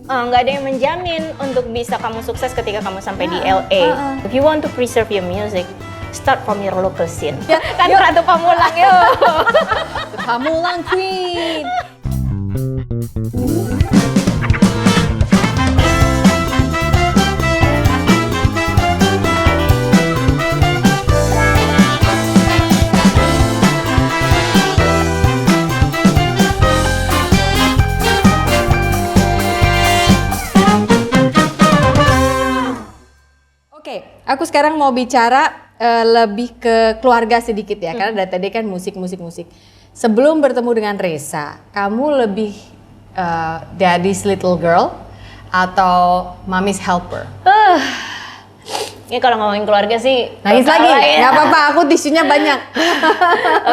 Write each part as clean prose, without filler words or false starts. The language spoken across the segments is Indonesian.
nggak ada yang menjamin untuk bisa kamu sukses ketika kamu sampai di LA. If you want to preserve your music, start from your local scene. Ya, Kan Ratu Pamulang yuk. Pamulang Queen. Oke, aku sekarang mau bicara lebih ke keluarga sedikit ya, karena dari tadi kan musik. Sebelum bertemu dengan Reza, kamu lebih daddy's little girl atau mommy's helper? Ini kalau ngomongin keluarga sih Nangis lagi? ya. Nggak apa-apa, aku tisunya banyak.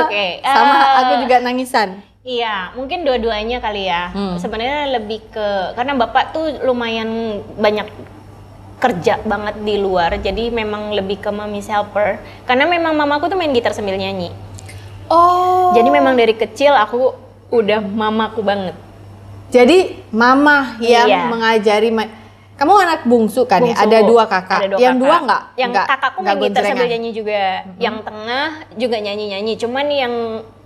Oke. Sama aku juga nangisan. Iya, mungkin dua-duanya kali ya. Sebenarnya lebih ke karena bapak tuh lumayan banyak kerja banget di luar, jadi memang lebih ke mommy's helper. Karena memang mamaku tuh main gitar sambil nyanyi. Oh. Jadi memang dari kecil aku udah mamaku banget. Jadi mama yang Iya. mengajari. Kamu anak bungsu kan ya? Bungsu. Ada dua kakak. Ada dua yang kakak. dua enggak? Yang kakakku main gitar sambil goncengan? nyanyi juga. Yang tengah juga nyanyi-nyanyi. Cuman yang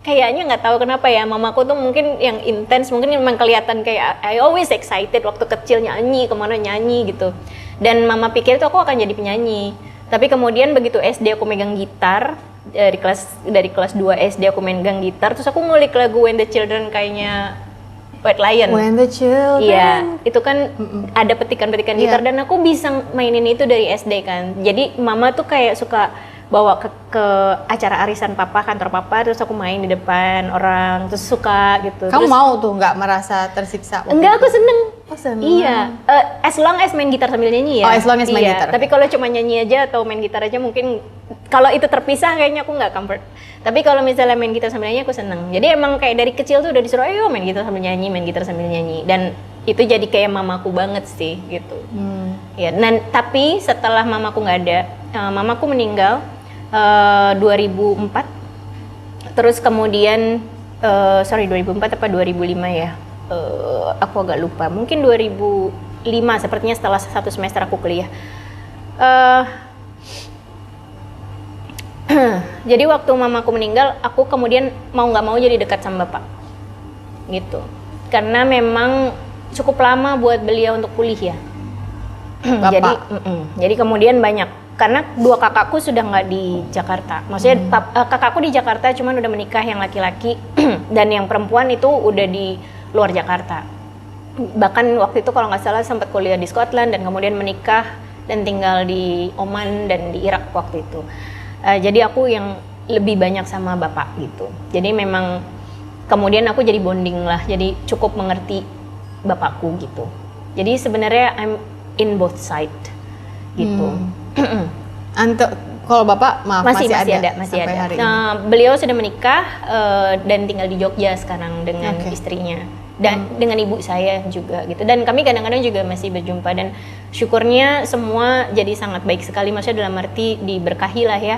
kayaknya nggak tahu kenapa ya, mamaku tuh mungkin yang intens, mungkin memang kelihatan kayak I always excited waktu kecil nyanyi, kemana nyanyi gitu. Dan mama pikir tuh aku akan jadi penyanyi. Tapi kemudian begitu SD aku megang gitar, dari kelas 2 SD aku megang gitar, terus aku ngulik lagu When the Children kayaknya White Lion. When the children. Iya, itu kan ada petikan-petikan gitar dan aku bisa mainin itu dari SD kan. Jadi mama tuh kayak suka bawa ke acara arisan papa, kantor papa, terus aku main di depan orang, terus suka gitu. Kamu Terus, mau tuh nggak merasa tersiksa? enggak, aku seneng. Oh, seneng. Iya, as long as main gitar sambil nyanyi ya. Oh, as long as main Iya, gitar. Tapi kalau cuma nyanyi aja atau main gitar aja mungkin kalau itu terpisah kayaknya aku nggak comfort. Tapi kalau misalnya main gitar sambil nyanyi aku seneng. Jadi emang kayak dari kecil tuh udah disuruh ayo main gitar sambil nyanyi, main gitar sambil nyanyi. Dan itu jadi kayak mamaku banget sih gitu. Ya, dan tapi setelah mamaku nggak ada, mamaku meninggal 2004. Terus kemudian 2004 apa 2005 ya? Aku agak lupa. Mungkin 2005 sepertinya setelah 1 semester aku kuliah. Jadi waktu mamaku meninggal, aku kemudian mau nggak mau jadi dekat sama bapak, gitu. Karena memang cukup lama buat beliau untuk pulih ya. Jadi kemudian banyak, karena 2 kakakku sudah nggak di Jakarta. Maksudnya kakakku di Jakarta, cuman udah menikah yang laki-laki dan yang perempuan itu udah di luar Jakarta. Bahkan waktu itu kalau nggak salah sempat kuliah di Scotland dan kemudian menikah dan tinggal di Oman dan di Irak waktu itu. Jadi aku yang lebih banyak sama bapak gitu. Jadi memang kemudian aku jadi bonding lah, jadi cukup mengerti bapakku gitu. Jadi sebenarnya I'm in both side gitu. Kalau bapak masih ada masih sampai ada. hari Nah, beliau sudah menikah dan tinggal di Jogja sekarang dengan istrinya dan dengan ibu saya juga gitu. Dan kami kadang-kadang juga masih berjumpa dan syukurnya semua jadi sangat baik sekali. Maksudnya dalam arti diberkahi lah ya.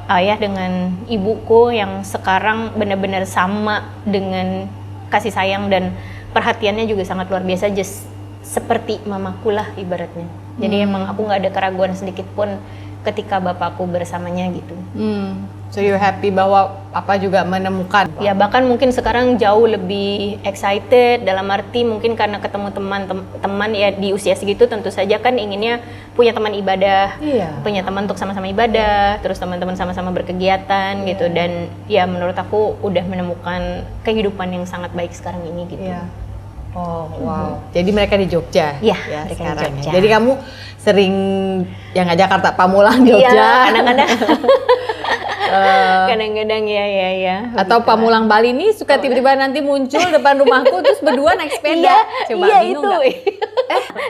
Ayah dengan ibuku yang sekarang benar-benar sama dengan kasih sayang dan perhatiannya juga sangat luar biasa, just seperti mamaku lah ibaratnya. Jadi emang aku nggak ada keraguan sedikit pun ketika bapakku bersamanya gitu. So you're happy bahwa papa juga menemukan? Ya bahkan mungkin sekarang jauh lebih excited dalam arti mungkin karena ketemu teman-teman ya di usia segitu tentu saja kan inginnya punya teman ibadah, punya teman untuk sama-sama ibadah, terus teman-teman sama-sama berkegiatan gitu. Dan ya menurut aku udah menemukan kehidupan yang sangat baik sekarang ini gitu. Oh wow. Jadi mereka di Jogja ya sekarang. di Jogja. Jadi kamu sering yang ngajak Jakarta, Pamulang Jogja. Iya, kadang-kadang. Kadang-kadang ya. Atau Pamulang Bali nih suka tiba-tiba nanti muncul depan rumahku terus berdua naik sepeda. Coba iya bingung itu. nggak?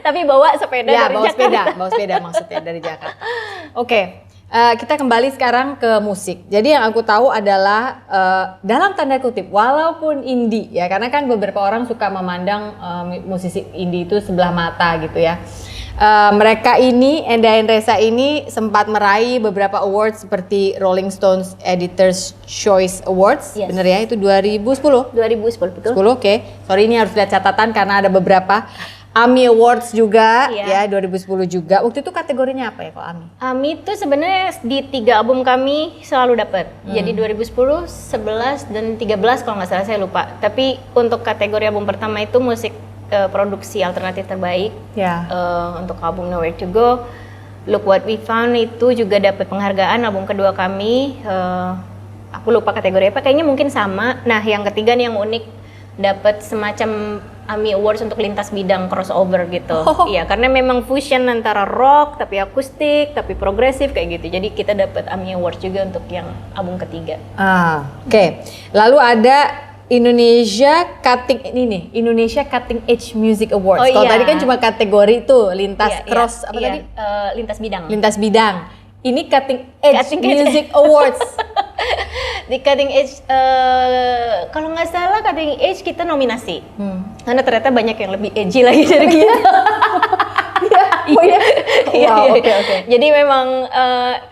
Tapi bawa sepeda dari Jakarta. Bawa sepeda maksudnya dari Jakarta. Oke. Kita kembali sekarang ke musik. Jadi yang aku tahu adalah dalam tanda kutip, walaupun indie ya, karena kan beberapa orang suka memandang musisi indie itu sebelah mata gitu ya. Mereka ini, Endah and Reza ini sempat meraih beberapa awards seperti Rolling Stones Editor's Choice Awards, Yes. bener ya? Itu 2010? 2010 betul. 10, oke. Sorry, ini harus lihat catatan karena ada beberapa. AMI Awards juga, Iya. ya 2010 juga. Waktu itu kategorinya apa ya kalau AMI? AMI itu sebenarnya di 3 album kami selalu dapat. Jadi 2010, 11 dan 13 kalau nggak salah, saya lupa. Tapi untuk kategori album pertama itu musik produksi alternatif terbaik. Ya. Untuk album Nowhere to Go, Look What We Found itu juga dapat penghargaan. Album kedua kami, aku lupa kategori apa, kayaknya mungkin sama. Nah, yang ketiga nih yang unik, dapat semacam AMI Awards untuk lintas bidang crossover gitu. Iya, karena memang fusion antara rock tapi akustik tapi progresif kayak gitu. Jadi kita dapat AMI Awards juga untuk yang album ketiga. Oke. Lalu ada Indonesia Cutting Edge Music Awards. Oh, Kalau iya. tadi kan cuma kategori itu lintas Iya, cross iya, apa iya, tadi? lintas bidang. Lintas bidang. Ini Cutting Edge Cutting Edge. Music Awards. Di Cutting Edge, kalau nggak salah Cutting Edge kita nominasi. Karena ternyata banyak yang lebih edgy lagi dari kita. Oh iya. Iya, Wow, iya. oke. Jadi memang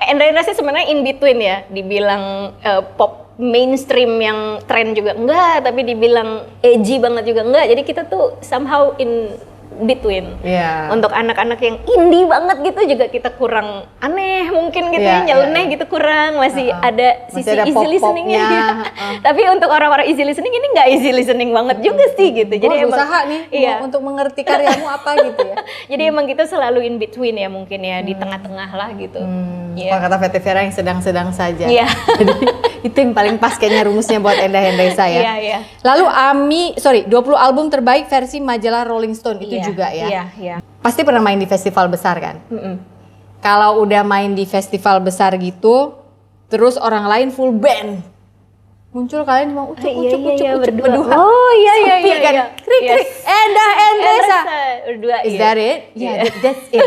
Endra sih sebenarnya in between ya. Dibilang pop mainstream yang tren juga enggak, tapi dibilang edgy banget juga enggak. Jadi kita tuh somehow in between. Iya. Untuk anak-anak yang indie banget gitu juga kita kurang aneh mungkin gitu Iya, ya, nyeleneh gitu kurang, masih ada Masih sisi ada easy listeningnya. pop-popnya, Tapi untuk orang-orang easy listening ini nggak easy listening banget juga sih gitu. Jadi Jadi emang usaha nih iya. untuk mengerti karyamu apa gitu ya. Jadi emang kita selalu in between ya mungkin ya, di tengah-tengah lah gitu. Iya. Kalau kata Vete Vera yang sedang-sedang saja. Iya. Jadi itu yang paling pas kayaknya rumusnya buat Endah and Reza ya. Iya, iya. Lalu AMI, 20 album terbaik versi majalah Rolling Stone itu Iya, juga ya. Iya, iya. Pasti pernah main di festival besar kan? Mm-mm. Kalau udah main di festival besar gitu, terus orang lain full band, muncul kalian mau ucuk berdua. Oh iya iya Sepi iya. kan? Iya. Krik krik. Endah and Reza. Berdua. Is iya. that it? Yeah, that's it.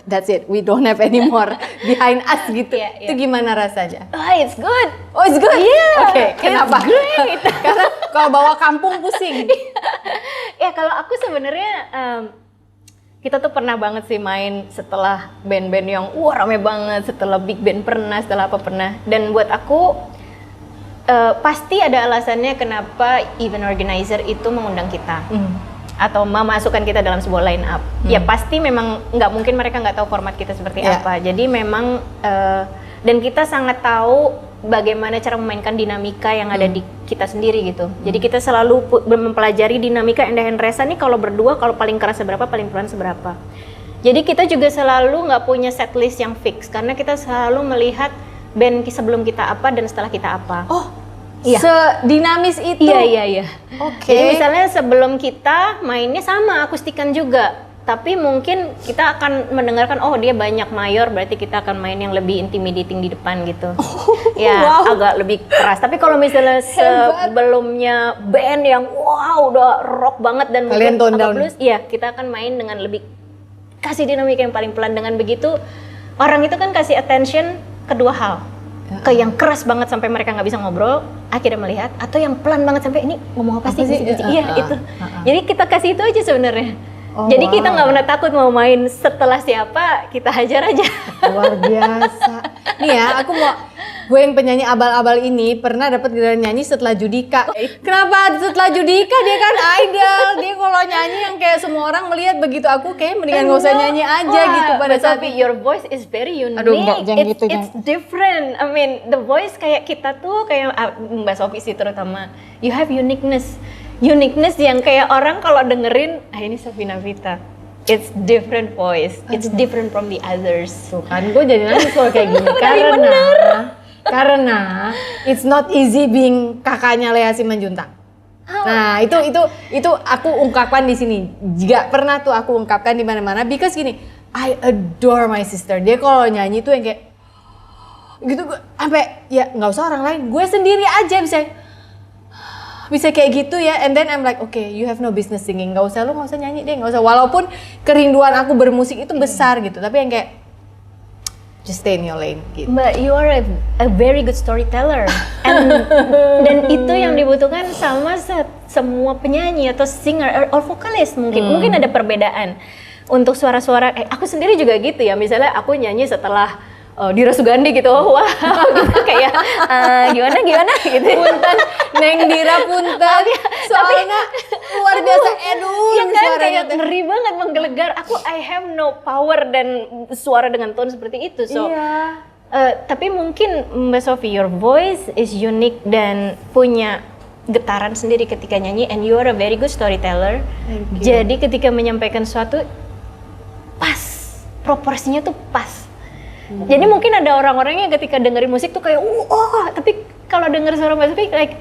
That's it. We don't have any more behind us gitu. Iya, iya. Itu gimana rasanya? Oh, it's good. Oh, it's good. Iya, Oke, it's kenapa? great. Karena kalau bawa kampung pusing. Ya kalau aku sebenarnya kita tuh pernah banget sih main setelah band-band yang rame banget, setelah big band pernah, setelah apa pernah. Dan buat aku pasti ada alasannya kenapa event organizer itu mengundang kita. Atau memasukkan kita dalam sebuah line up. Ya pasti memang nggak mungkin mereka nggak tahu format kita seperti Iya. apa. Jadi memang dan kita sangat tahu bagaimana cara memainkan dinamika yang ada di kita sendiri gitu. Jadi kita selalu mempelajari dinamika Endah and Reza nih, kalau berdua kalau paling keras seberapa, paling pelan seberapa. Jadi kita juga selalu nggak punya set list yang fix karena kita selalu melihat band sebelum kita apa dan setelah kita apa. Oh, Iya. sedinamis itu. Iya. Oke. Jadi misalnya sebelum kita mainnya sama akustikan juga, tapi mungkin kita akan mendengarkan dia banyak mayor, berarti kita akan main yang lebih intimidating di depan gitu. Ya wow. agak lebih keras. Tapi kalau misalnya sebelumnya band yang udah rock banget dan Kalian mungkin tone agak down. blues, ya kita akan main dengan lebih kasih dinamika yang paling pelan. Dengan begitu orang itu kan kasih attention ke dua hal. Ke yang keras banget sampai mereka nggak bisa ngobrol, akhirnya melihat, atau yang pelan banget sampai ini ngomong apa sih? Iya itu. Jadi kita kasih itu aja sebenarnya. Oh, Jadi kita wow. nggak pernah takut mau main setelah siapa, kita hajar aja. Luar biasa. Nih ya, gue yang penyanyi abal-abal ini pernah dapat giliran nyanyi setelah Judika. Kenapa setelah Judika? Dia kan idol. Dia kalau nyanyi yang kayak semua orang melihat begitu, aku kayak mendingan gak usah nyanyi aja gitu pada saat tapi itu. your voice is very unique. Aduh, enggak, jangan gitu, It's different. I mean, the voice kayak kita tuh kayak Mbak Sophie sih terutama. You have uniqueness yang kayak orang kalau dengerin, ini Sophie Navita. It's different voice. It's different from the others. Tuh kan, gue jadi nangis kalau kayak gini karena it's not easy being kakaknya Lea Simanjuntak. Nah, itu aku ungkapkan di sini. Juga pernah tuh aku ungkapkan di mana-mana because gini, I adore my sister. Dia kalau nyanyi tuh yang kayak gitu, sampai ya nggak usah orang lain, gue sendiri aja bisa kayak gitu ya. And then I'm like, okay, you have no business singing. Nggak usah nyanyi deh, nggak usah. Walaupun kerinduan aku bermusik itu besar gitu, tapi yang kayak just stay in your lane gitu. But you are a very good storyteller. Dan itu yang dibutuhkan sama semua penyanyi atau singer or vokalis mungkin. Mungkin ada perbedaan. untuk suara-suara, aku sendiri juga gitu ya, misalnya aku nyanyi setelah Dira Sugandi gitu, wah gitu, kayak gimana gitu. Punten, Neng Dira punten, soalnya luar biasa edun ya kan, suaranya kayak teh. ngeri banget, menggelegar. I have no power dan suara dengan tone seperti itu, so Iya. tapi mungkin Mbak Sophie, your voice is unique dan punya getaran sendiri ketika nyanyi, and you are a very good storyteller. Thank you. Jadi ketika menyampaikan sesuatu pas, proporsinya tuh pas. Jadi mungkin ada orang-orang yang ketika dengerin musik tuh kayak tapi kalau denger suara Mbak Sophie like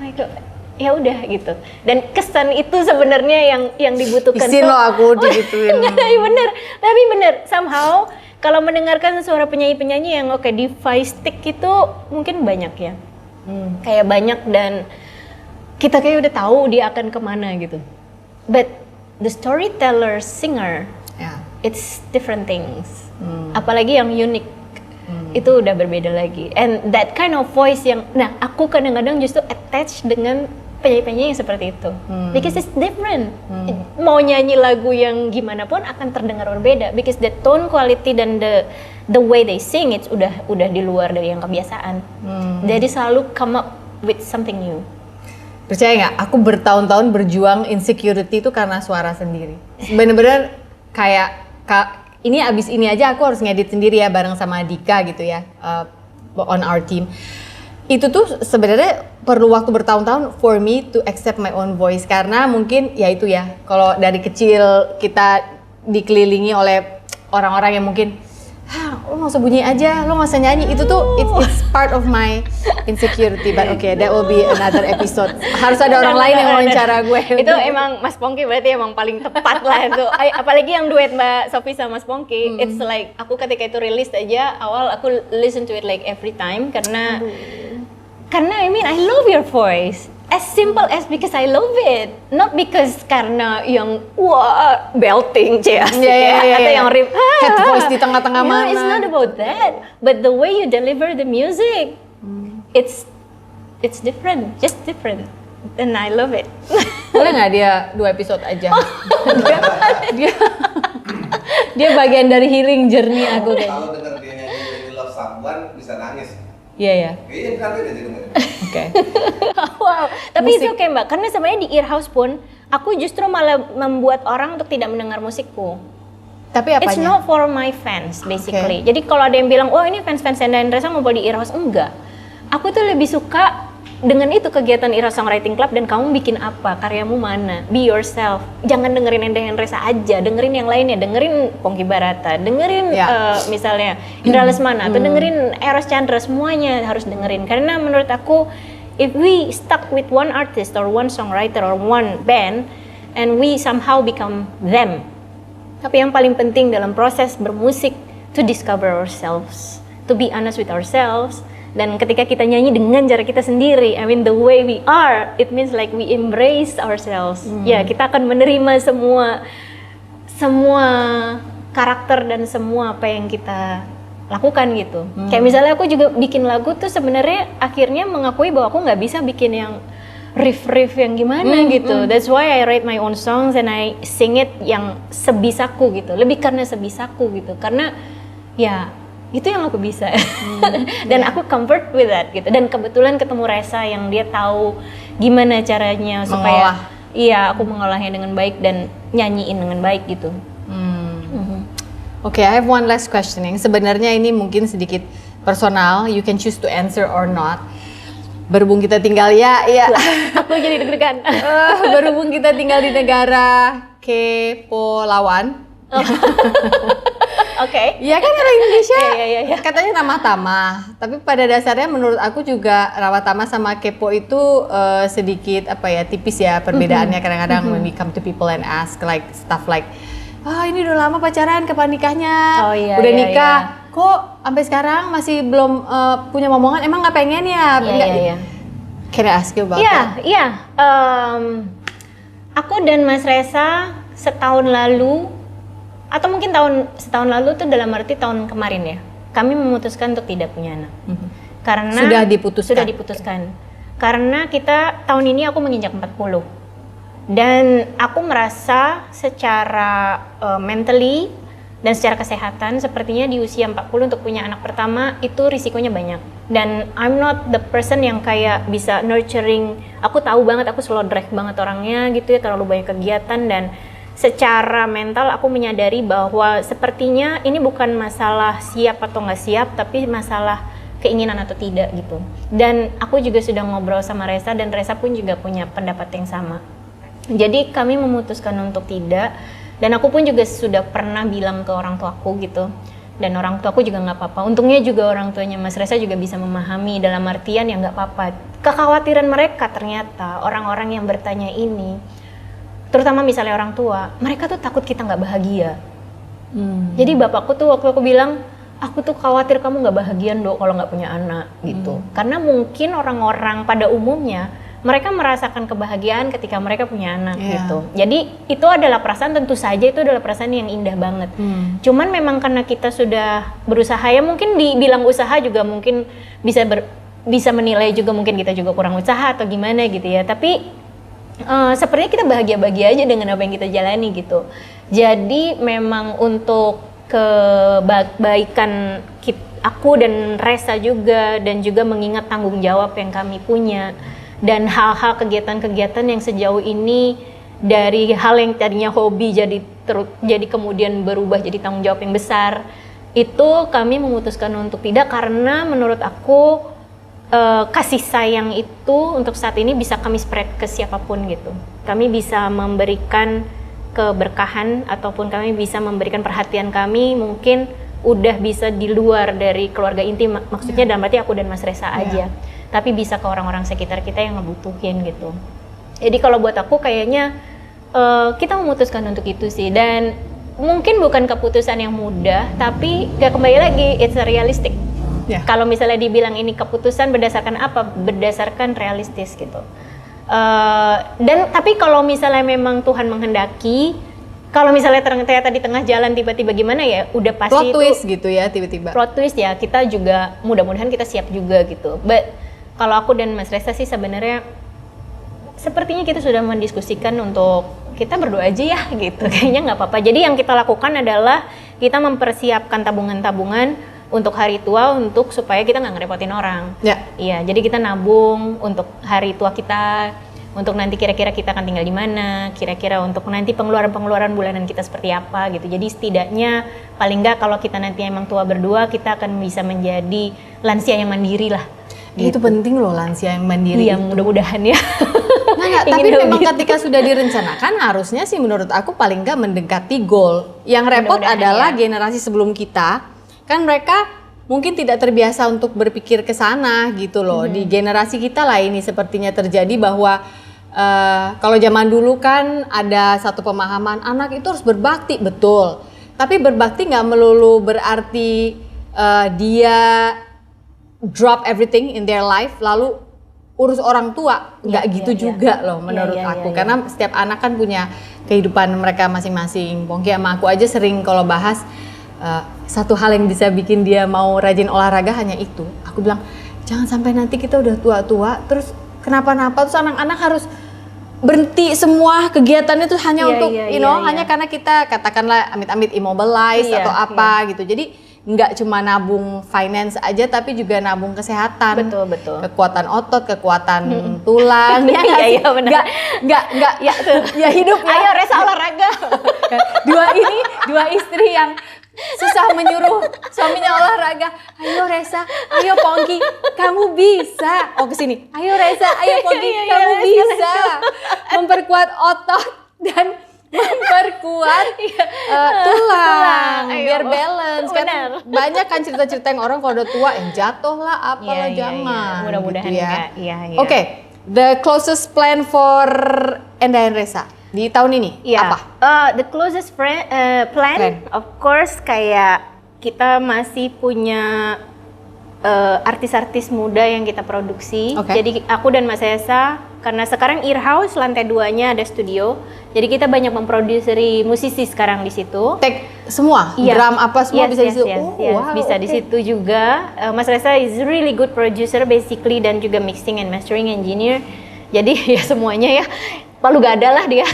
my God, ya udah gitu. Dan kesan itu sebenarnya yang dibutuhkan. Isin lo aku digituin. Bener, tapi bener somehow kalau mendengarkan suara penyanyi-penyanyi yang di voice stick itu mungkin banyak ya. Kayak banyak, dan kita kayak udah tahu dia akan kemana gitu. But the storyteller singer, Ya. it's different things. Apalagi yang unik, itu udah berbeda lagi. And that kind of voice yang, nah aku kadang-kadang justru attach dengan penyanyi-penyanyi yang seperti itu. Because it's different. Mau nyanyi lagu yang gimana pun akan terdengar berbeda. Because the tone quality dan the way they sing it's udah di luar dari yang kebiasaan. Jadi selalu come up with something new. Percaya nggak? Aku bertahun-tahun berjuang insecurity itu karena suara sendiri. Bener-bener kayak ini abis ini aja aku harus ngedit sendiri ya bareng sama Dika gitu ya, on our team. Itu tuh sebenarnya perlu waktu bertahun-tahun for me to accept my own voice, karena mungkin ya itu ya, kalau dari kecil kita dikelilingi oleh orang-orang yang mungkin lo nggak usah bunyi aja, lo nggak usah nyanyi, itu tuh it's part of my insecurity. But okay, that will be another episode. Harus ada orang lain yang wawancara gue. Itu emang Mas Pongki berarti emang paling tepat lah itu. Apalagi yang duet Mbak Sophie sama Mas Pongki. It's like aku ketika itu rilis aja awal aku listen to it like every time karena I mean I love your voice. As simple as because I love it, not because karena yang wah belting atau yang rip head voice di tengah-tengah mana. It's not about that, but the way you deliver the music, it's different, just different, and I love it. Boleh nggak dia 2 episode aja? dia bagian dari healing journey aku kayak. Kalau denger dia nyanyi Love Someone bisa nangis. Iya ya. Iya, nanti aja dengerin. Oke. Wow, tapi Musik. itu oke Mbak, karena sebenarnya di Earhouse pun aku justru malah membuat orang untuk tidak mendengar musikku. Tapi apanya? It's not for my fans basically. Jadi kalau ada yang bilang, oh ini fans-fans Enda Endresa ngumpul di Earhouse, enggak. Aku tuh lebih suka dengan itu kegiatan Earhouse Songwriting Club, dan kamu bikin apa, karyamu mana, be yourself. Jangan dengerin Enda Endresa aja, dengerin yang lainnya, dengerin Pongki Barata, dengerin misalnya Indra Lesmana, atau dengerin Eros Chandra, semuanya harus dengerin. Karena menurut aku, if we stuck with one artist or one songwriter or one band, and we somehow become them. Tapi yang paling penting dalam proses bermusik, to discover ourselves, to be honest with ourselves. Dan ketika kita nyanyi dengan cara kita sendiri, I mean the way we are, it means like we embrace ourselves. Ya, kita akan menerima semua karakter dan semua apa yang kita lakukan gitu. Kayak misalnya aku juga bikin lagu tuh sebenarnya akhirnya mengakui bahwa aku nggak bisa bikin yang riff yang gimana gitu. That's why I write my own songs and I sing it yang sebisaku gitu. Lebih karena sebisaku gitu. Karena ya itu yang aku bisa. Dan aku comfort with that gitu. Dan kebetulan ketemu Resa yang dia tahu gimana caranya supaya aku mengolahnya dengan baik dan nyanyiin dengan baik gitu. Oke, I have one last questioning. Sebenarnya ini mungkin sedikit personal, you can choose to answer or not. Berhubung kita tinggal Aku jadi deg-degan. Berhubung kita tinggal di negara Kepulauan. Oke. Iya kan, orang Indonesia Iya. katanya ramah tamah, tapi pada dasarnya menurut aku juga ramah tamah sama kepo itu sedikit tipis ya perbedaannya. Kadang-kadang when we come to people and ask like stuff like, ini udah lama pacaran, kapan nikahnya? Udah nikah, kok sampai sekarang masih belum punya momongan, emang nggak pengen ya? Iya. Can I ask you about that? Iya. Aku dan Mas Resa setahun lalu, atau mungkin setahun lalu tuh dalam arti tahun kemarin ya, kami memutuskan untuk tidak punya anak. Karena Sudah diputuskan. Karena kita tahun ini aku menginjak 40. Dan aku merasa secara mentally dan secara kesehatan sepertinya di usia 40 untuk punya anak pertama itu risikonya banyak. Dan I'm not the person yang kayak bisa nurturing. Aku tahu banget aku slow drive banget orangnya gitu ya, terlalu banyak kegiatan, dan secara mental aku menyadari bahwa sepertinya ini bukan masalah siap atau nggak siap, tapi masalah keinginan atau tidak gitu. Dan aku juga sudah ngobrol sama Reza, dan Reza pun juga punya pendapat yang sama. Jadi kami memutuskan untuk tidak. Dan aku pun juga sudah pernah bilang ke orang tuaku gitu. Dan orang tuaku juga nggak apa-apa. Untungnya juga orang tuanya Mas Reza juga bisa memahami, dalam artian ya nggak apa-apa. Kekhawatiran mereka ternyata, orang-orang yang bertanya ini, terutama misalnya orang tua, mereka tuh takut kita nggak bahagia. Jadi bapakku tuh waktu aku bilang, aku tuh khawatir kamu nggak bahagia Dok kalau nggak punya anak gitu. Karena mungkin orang-orang pada umumnya mereka merasakan kebahagiaan ketika mereka punya anak gitu. Jadi itu adalah perasaan, tentu saja itu adalah perasaan yang indah banget. Cuman memang karena kita sudah berusaha, ya mungkin dibilang usaha juga mungkin bisa menilai juga mungkin kita juga kurang usaha atau gimana gitu ya. Tapi sepertinya kita bahagia-bahagia aja dengan apa yang kita jalani gitu. Jadi memang untuk kebaikan aku dan Reza juga, dan juga mengingat tanggung jawab yang kami punya, dan hal-hal kegiatan-kegiatan yang sejauh ini dari hal yang tadinya hobi jadi kemudian berubah jadi tanggung jawab yang besar, itu kami memutuskan untuk tidak, karena menurut aku kasih sayang itu untuk saat ini bisa kami spread ke siapapun gitu. Kami bisa memberikan keberkahan ataupun kami bisa memberikan perhatian kami mungkin udah bisa di luar dari keluarga inti, maksudnya dalam arti aku dan Mas Reza aja, tapi bisa ke orang-orang sekitar kita yang ngebutuhin gitu. Jadi kalau buat aku kayaknya kita memutuskan untuk itu sih, dan mungkin bukan keputusan yang mudah, tapi gak kembali lagi, it's a realistic. Kalau misalnya dibilang ini keputusan berdasarkan apa? Berdasarkan realistis gitu. Dan tapi kalau misalnya memang Tuhan menghendaki, kalau misalnya ternyata di tengah jalan tiba-tiba gimana ya, udah pasti plot itu twist gitu ya, tiba-tiba plot twist ya, kita juga mudah-mudahan kita siap juga gitu. But kalau aku dan Mas Reza sih sebenarnya sepertinya kita sudah mendiskusikan untuk kita berdoa aja ya gitu. Kayaknya nggak apa-apa. Jadi yang kita lakukan adalah kita mempersiapkan tabungan-tabungan untuk hari tua, untuk supaya kita nggak ngerepotin orang. Iya, jadi kita nabung untuk hari tua kita, untuk nanti kira-kira kita akan tinggal di mana, kira-kira untuk nanti pengeluaran-pengeluaran bulanan kita seperti apa gitu. Jadi setidaknya paling nggak kalau kita nanti emang tua berdua, kita akan bisa menjadi lansia yang mandiri lah. Itu penting loh, lansia yang mandiri. Iya, mudah-mudahan ya. Nah, tapi memang ketika sudah direncanakan harusnya sih menurut aku paling nggak mendekati goal. Yang repot adalah generasi sebelum kita. Kan mereka mungkin tidak terbiasa untuk berpikir ke sana gitu loh. Di generasi kita lah ini sepertinya terjadi bahwa kalau zaman dulu kan ada satu pemahaman anak itu harus berbakti, betul. Tapi berbakti nggak melulu berarti dia drop everything in their life lalu urus orang tua. Nggak gitu juga loh menurut aku. Karena setiap anak kan punya kehidupan mereka masing-masing. Pongki sama aku aja sering kalau bahas satu hal yang bisa bikin dia mau rajin olahraga hanya itu. Aku bilang jangan sampai nanti kita udah tua-tua terus kenapa-napa terus anak-anak harus berhenti semua kegiatannya itu hanya untuk hanya karena kita katakanlah amit-amit immobilized atau apa gitu. Jadi nggak cuma nabung finance aja tapi juga nabung kesehatan. Betul. Kekuatan otot, kekuatan tulang. Iya benar. Enggak ya hidup ya. Ayo Reza olahraga. Dua istri yang susah menyuruh suaminya olahraga. Ayo Reza, ayo Pongki, kamu bisa. Oh kesini. Ayo Reza, ayo Pongki, kamu bisa. Memperkuat otot dan memperkuat tulang biar balance. Kan banyak kan cerita-cerita yang orang kalau udah tua yang jatuh lah apalah jangan. Mudah-mudahan gitu ya. Iya. Oke, the closest plan for Enda and Reza di tahun ini apa? The closest plan of course kayak kita masih punya artis-artis muda yang kita produksi. Jadi aku dan Mas Reza, karena sekarang Earhouse lantai 2-nya ada studio, jadi kita banyak memproduksi musisi sekarang di situ. Take semua, drum apa semua bisa di situ. Wow, bisa di situ juga. Mas Reza is really good producer basically dan juga mixing and mastering engineer. Jadi ya semuanya ya. palu gada lah dia.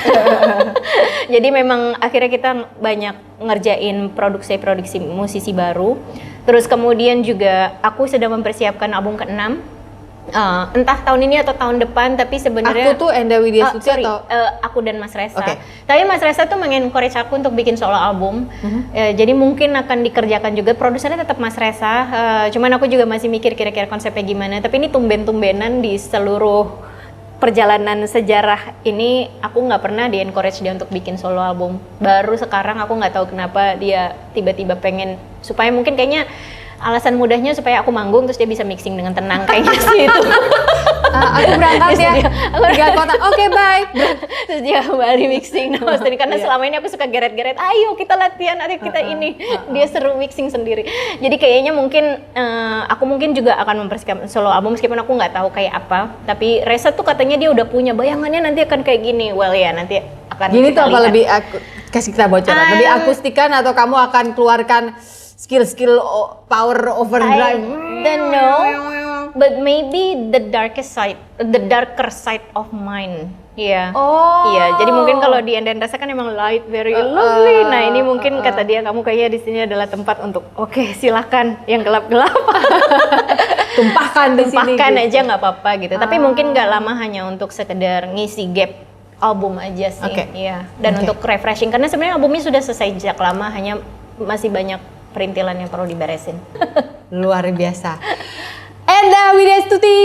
Jadi memang akhirnya kita banyak ngerjain produksi musisi baru. Terus kemudian juga aku sedang mempersiapkan album ke-6. Entah tahun ini atau tahun depan, tapi sebenarnya Aku tuh Enda Widya Stuti sorry, atau aku dan Mas Resa. Oke. Tapi Mas Resa tuh mengencourage aku untuk bikin solo album. Jadi mungkin akan dikerjakan juga. Produsernya tetap Mas Resa. Cuman aku juga masih mikir kira-kira konsepnya gimana. Tapi ini tumben-tumbenan di seluruh perjalanan sejarah ini aku nggak pernah di-encourage dia untuk bikin solo album. Baru sekarang aku nggak tahu kenapa dia tiba-tiba pengen, supaya mungkin kayaknya alasan mudahnya supaya aku manggung terus dia bisa mixing dengan tenang kayaknya sih itu. aku berangkat ya. 3 kota. Oke, bye. Terus dia kembali mixing. Nah, maksudnya karena selama ini aku suka geret-geret, ayo kita latihan, ayo kita ini. Dia seru mixing sendiri. Jadi kayaknya mungkin aku mungkin juga akan mempersiapkan solo album meskipun aku nggak tahu kayak apa. Tapi Resa tuh katanya dia udah punya bayangannya nanti akan kayak gini. Well ya nanti akan Gini tuh kita apa lihat. lebih kasih kita bocoran? Lebih akustikan atau kamu akan keluarkan skill power overdrive? I don't know, but maybe the darker side of mine. Iya. Oh. Iya, jadi mungkin kalau di Enda Rasa kan emang light, very lovely. Nah, ini mungkin kata dia kamu kayaknya di sini adalah tempat untuk oke, silakan yang gelap-gelap. Tumpahkan di sini. Tumpahkan gitu. aja nggak apa-apa gitu. Tapi mungkin nggak lama hanya untuk sekedar ngisi gap album aja sih. Oke. Iya. Dan Oke. untuk refreshing karena sebenarnya albumnya sudah selesai sejak lama, hanya masih banyak perintilan yang perlu diberesin. Luar biasa. Enda Widya Stuti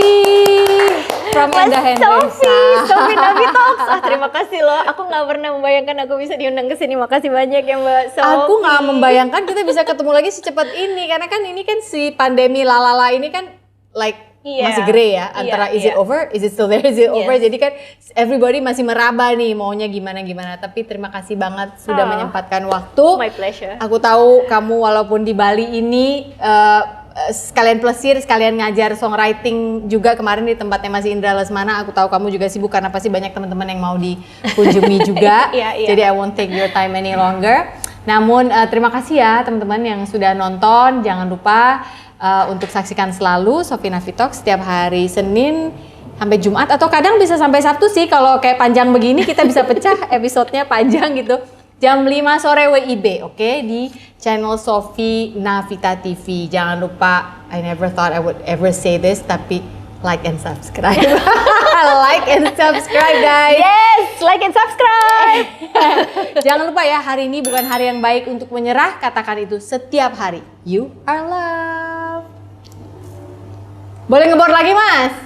from Enda Hendresa. Sofi Nabi Talks. Terima kasih loh. Aku nggak pernah membayangkan aku bisa diundang ke sini. Makasih banyak ya Mbak Sofi. Aku nggak membayangkan kita bisa ketemu lagi secepat ini karena kan ini kan si pandemi lalala ini kan like Iya. masih grey ya antara Iya, is it iya. over, is it still there, is it over. Yes. Jadi kan everybody masih meraba nih maunya gimana. Tapi terima kasih banget sudah menyempatkan waktu. My pleasure. Aku tahu kamu walaupun di Bali ini sekalian plesir, sekalian ngajar songwriting juga kemarin di tempatnya Mas Indra Lesmana. Aku tahu kamu juga sibuk karena pasti banyak teman-teman yang mau dikunjungi juga. Iya, iya. Jadi I won't take your time any longer. Namun terima kasih ya teman-teman yang sudah nonton. Jangan lupa untuk saksikan selalu Sofi Navi Talks setiap hari Senin sampai Jumat atau kadang bisa sampai Sabtu sih. Kalau kayak panjang begini kita bisa pecah episodenya panjang gitu. Jam 5 sore WIB, oke? Di channel Sofi Navita TV. Jangan lupa, I never thought I would ever say this, tapi like and subscribe. Like and subscribe, guys. Yes, like and subscribe. Jangan lupa ya, hari ini bukan hari yang baik untuk menyerah. Katakan itu setiap hari. You are loved. Boleh ngebor lagi, Mas?